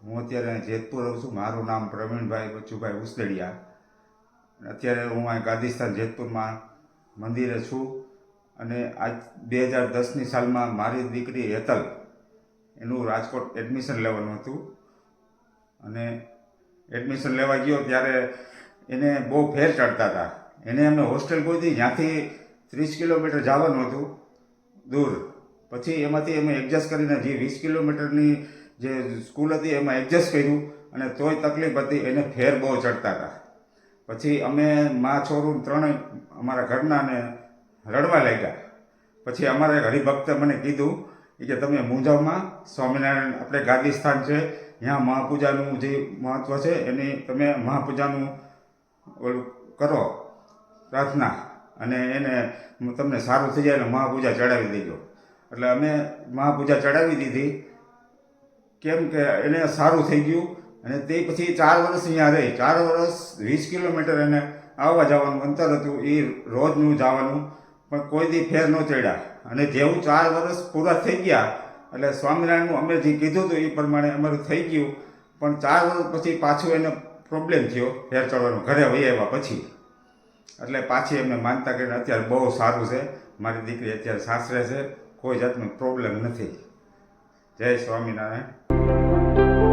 હું અત્યારે જેતપુર રહું છું. મારું નામ પ્રવીણભાઈ બચુભાઈ ઉસદડિયા. અત્યારે હું અહીં ગાંધીસ્થાન જેતપુરમાં મંદિરે છું. અને આજ 2010ની સાલમાં મારી દીકરી હેતલ એનું રાજકોટ એડમિશન લેવાનું હતું. અને એડમિશન લેવા ગયો ત્યારે એને બહુ ફેર ચડતા હતા. એને અમે હોસ્ટેલ ગોતી, જ્યાંથી 30 કિલોમીટર જવાનું હતું દૂર. પછી એમાંથી અમે એડજસ્ટ કરીને જે 20 કિલોમીટરની જે સ્કૂલ હતી એમાં એડજસ્ટ કર્યું. અને તોય તકલીફ હતી, એને ફેર બહુ ચડતા હતા. પછી અમે મા છોરું ત્રણેય અમારા ઘરનાને રડવા લાગ્યા. પછી અમારા એક હરિભક્તે મને કીધું કે તમે મુંજાવમાં સ્વામિનારાયણ આપણે ગાંધીસ્થાન છે, ત્યાં મહાપૂજાનું જે મહત્ત્વ છે એની તમે મહાપૂજાનું ઓલું કરો પ્રાર્થના, અને એને તમને સારું થઈ જાય એટલે મહાપૂજા ચડાવી દેજો. એટલે અમે મહાપૂજા ચડાવી દીધી. કેમ કે એને સારું થઈ ગયું. અને તે પછી 4 વર્ષ અહીંયા રહી. 4 વર્ષ 20 કિલોમીટર એને આવવા જવાનું અંતર હતું, એ રોજનું જવાનું. પણ કોઈ દી ફેર ન ચડ્યા. અને જેવું 4 વર્ષ પૂરા થઈ ગયા એટલે સ્વામિનારાયણનું અમે જે કીધું હતું એ પ્રમાણે અમારું થઈ ગયું. પણ 4 વર્ષ પછી પાછું એને પ્રોબ્લેમ થયો ફેર ચડવાનો, ઘરે વહી આવ્યા પછી. એટલે પાછી એમને માનતા કરીને અત્યારે બહુ સારું છે. મારી દીકરી અત્યારે સાસરે છે, કોઈ જાતનો પ્રોબ્લેમ નથી. જય સ્વામિનારાયણ.